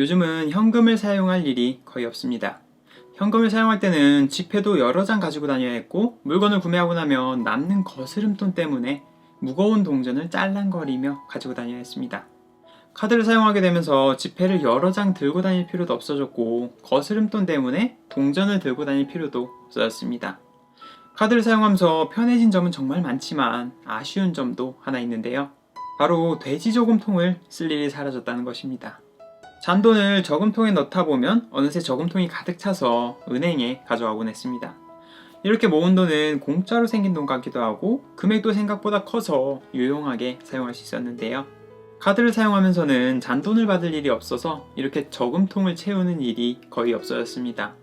요즘은 현금을 사용할 일이 거의 없습니다. 현금을 사용할 때는 지폐도 여러 장 가지고 다녀야 했고, 물건을 구매하고 나면 남는 거스름돈 때문에 무거운 동전을 짤랑거리며 가지고 다녀야 했습니다. 카드를 사용하게 되면서 지폐를 여러 장 들고 다닐 필요도 없어졌고, 거스름돈 때문에 동전을 들고 다닐 필요도 없어졌습니다. 카드를 사용하면서 편해진 점은 정말 많지만 아쉬운 점도 하나 있는데요. 바로 돼지 저금통을 쓸 일이 사라졌다는 것입니다. 잔돈을 저금통에 넣다 보면 어느새 저금통이 가득 차서 은행에 가져가곤 했습니다. 이렇게 모은 돈은 공짜로 생긴 돈 같기도 하고 금액도 생각보다 커서 유용하게 사용할 수 있었는데요. 카드를 사용하면서는 잔돈을 받을 일이 없어서 이렇게 저금통을 채우는 일이 거의 없어졌습니다.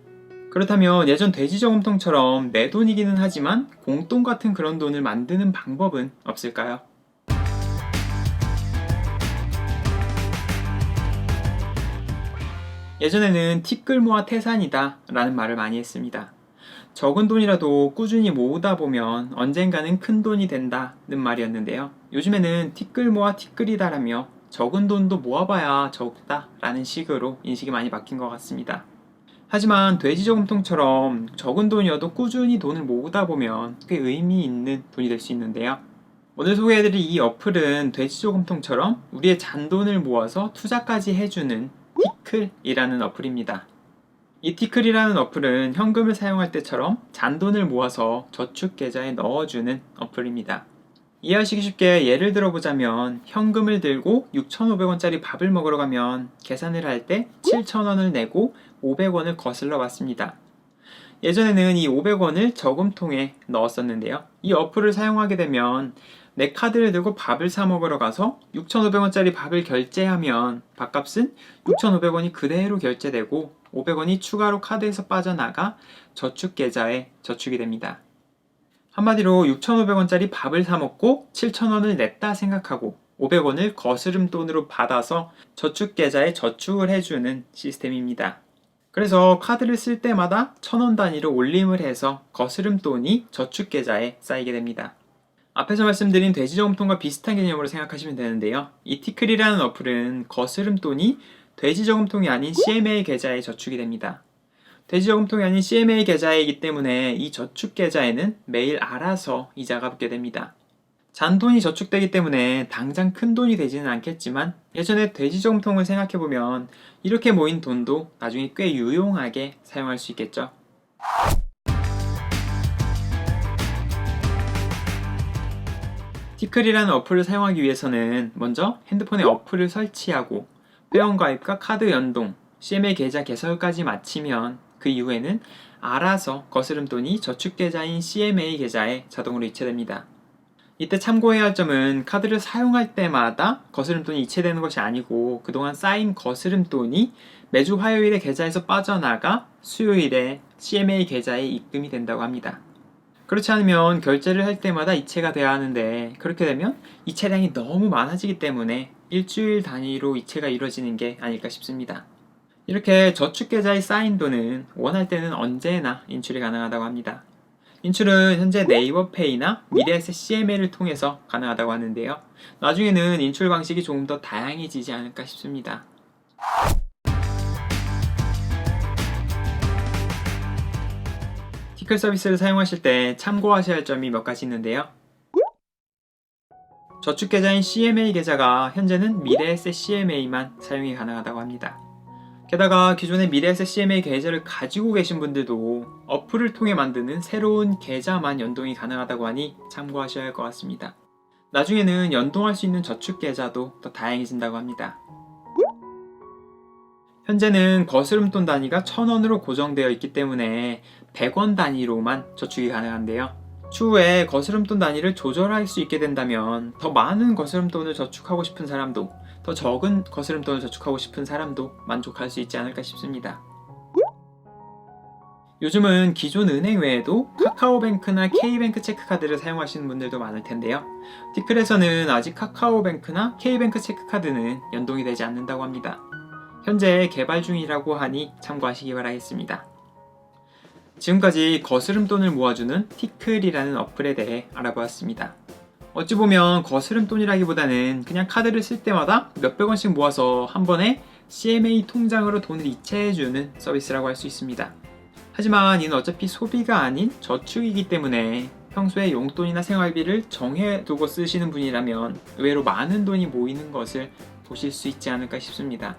그렇다면 예전 돼지 저금통처럼 내 돈이기는 하지만 공돈 같은 그런 돈을 만드는 방법은 없을까요? 예전에는 티끌 모아 태산이다 라는 말을 많이 했습니다. 적은 돈이라도 꾸준히 모으다 보면 언젠가는 큰 돈이 된다는 말이었는데요. 요즘에는 티끌 모아 티끌이다 라며 적은 돈도 모아봐야 적다 라는 식으로 인식이 많이 바뀐 것 같습니다. 하지만 돼지 저금통처럼 적은 돈이어도 꾸준히 돈을 모으다 보면 꽤 의미 있는 돈이 될 수 있는데요. 오늘 소개해드릴 이 어플은 돼지 저금통처럼 우리의 잔돈을 모아서 투자까지 해주는 티클이라는 어플입니다. 이 티클이라는 어플은 현금을 사용할 때처럼 잔돈을 모아서 저축계좌에 넣어주는 어플입니다. 이해하시기 쉽게 예를 들어보자면 현금을 들고 6,500원짜리 밥을 먹으러 가면 계산을 할 때 7,000원을 내고 500원을 거슬러 왔습니다. 예전에는 이 500원을 저금통에 넣었었는데요. 이 어플을 사용하게 되면 내 카드를 들고 밥을 사 먹으러 가서 6,500원짜리 밥을 결제하면 밥값은 6,500원이 그대로 결제되고 500원이 추가로 카드에서 빠져나가 저축계좌에 저축이 됩니다. 한마디로 6,500원짜리 밥을 사 먹고 7,000원을 냈다 생각하고 500원을 거스름돈으로 받아서 저축계좌에 저축을 해주는 시스템입니다. 그래서 카드를 쓸 때마다 1,000원 단위로 올림을 해서 거스름돈이 저축계좌에 쌓이게 됩니다. 앞에서 말씀드린 돼지 저금통과 비슷한 개념으로 생각하시면 되는데요. 이 티클이라는 어플은 거스름돈이 돼지 저금통이 아닌 CMA 계좌에 저축이 됩니다. 돼지 저금통이 아닌 CMA 계좌이기 때문에 이 저축 계좌에는 매일 알아서 이자가 붙게 됩니다. 잔돈이 저축되기 때문에 당장 큰 돈이 되지는 않겠지만 예전에 돼지 저금통을 생각해보면 이렇게 모인 돈도 나중에 꽤 유용하게 사용할 수 있겠죠. 티클이라는 어플을 사용하기 위해서는 먼저 핸드폰에 어플을 설치하고 회원가입과 카드 연동, CMA 계좌 개설까지 마치면 그 이후에는 알아서 거스름돈이 저축계좌인 CMA 계좌에 자동으로 이체됩니다. 이때 참고해야 할 점은 카드를 사용할 때마다 거스름돈이 이체되는 것이 아니고 그동안 쌓인 거스름돈이 매주 화요일에 계좌에서 빠져나가 수요일에 CMA 계좌에 입금이 된다고 합니다. 그렇지 않으면 결제를 할 때마다 이체가 돼야 하는데 그렇게 되면 이체량이 너무 많아지기 때문에 일주일 단위로 이체가 이루어지는 게 아닐까 싶습니다. 이렇게 저축계좌에 쌓인 돈은 원할 때는 언제나 인출이 가능하다고 합니다. 인출은 현재 네이버페이나 미래에셋 CMA를 통해서 가능하다고 하는데요. 나중에는 인출 방식이 조금 더 다양해지지 않을까 싶습니다. 티클 서비스를 사용하실 때 참고하셔야 할 점이 몇 가지 있는데요. 저축계좌인 CMA 계좌가 현재는 미래에셋 CMA만 사용이 가능하다고 합니다. 게다가 기존의 미래에셋 CMA 계좌를 가지고 계신 분들도 어플을 통해 만드는 새로운 계좌만 연동이 가능하다고 하니 참고하셔야 할 것 같습니다. 나중에는 연동할 수 있는 저축계좌도 더 다양해진다고 합니다. 현재는 거스름돈 단위가 1,000원으로 고정되어 있기 때문에 100원 단위로만 저축이 가능한데요. 추후에 거스름돈 단위를 조절할 수 있게 된다면 더 많은 거스름돈을 저축하고 싶은 사람도 더 적은 거스름돈을 저축하고 싶은 사람도 만족할 수 있지 않을까 싶습니다. 요즘은 기존 은행 외에도 카카오뱅크나 K뱅크 체크카드를 사용하시는 분들도 많을 텐데요. 티클에서는 아직 카카오뱅크나 K뱅크 체크카드는 연동이 되지 않는다고 합니다. 현재 개발 중이라고 하니 참고하시기 바라겠습니다. 지금까지 거스름돈을 모아주는 티클이라는 어플에 대해 알아보았습니다. 어찌 보면 거스름돈이라기보다는 그냥 카드를 쓸 때마다 몇백 원씩 모아서 한 번에 CMA 통장으로 돈을 이체해주는 서비스라고 할 수 있습니다. 하지만 이는 어차피 소비가 아닌 저축이기 때문에 평소에 용돈이나 생활비를 정해두고 쓰시는 분이라면 의외로 많은 돈이 모이는 것을 보실 수 있지 않을까 싶습니다.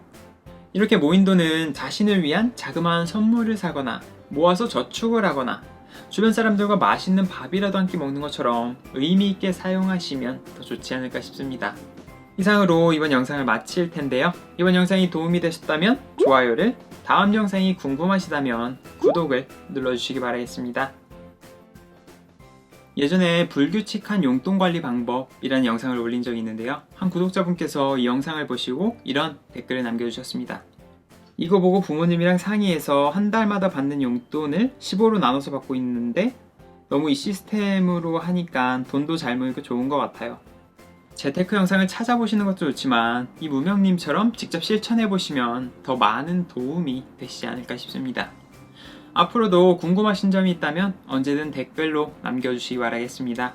이렇게 모인 돈은 자신을 위한 자그마한 선물을 사거나 모아서 저축을 하거나 주변 사람들과 맛있는 밥이라도 한 끼 먹는 것처럼 의미 있게 사용하시면 더 좋지 않을까 싶습니다. 이상으로 이번 영상을 마칠 텐데요. 이번 영상이 도움이 되셨다면 좋아요를, 다음 영상이 궁금하시다면 구독을 눌러주시기 바라겠습니다. 예전에 불규칙한 용돈 관리 방법이라는 영상을 올린 적이 있는데요. 한 구독자분께서 이 영상을 보시고 이런 댓글을 남겨주셨습니다. 이거 보고 부모님이랑 상의해서 한 달마다 받는 용돈을 15로 나눠서 받고 있는데 너무 이 시스템으로 하니까 돈도 잘 모이고 좋은 것 같아요. 재테크 영상을 찾아보시는 것도 좋지만 이 무명님처럼 직접 실천해보시면 더 많은 도움이 되시지 않을까 싶습니다. 앞으로도 궁금하신 점이 있다면 언제든 댓글로 남겨주시기 바라겠습니다.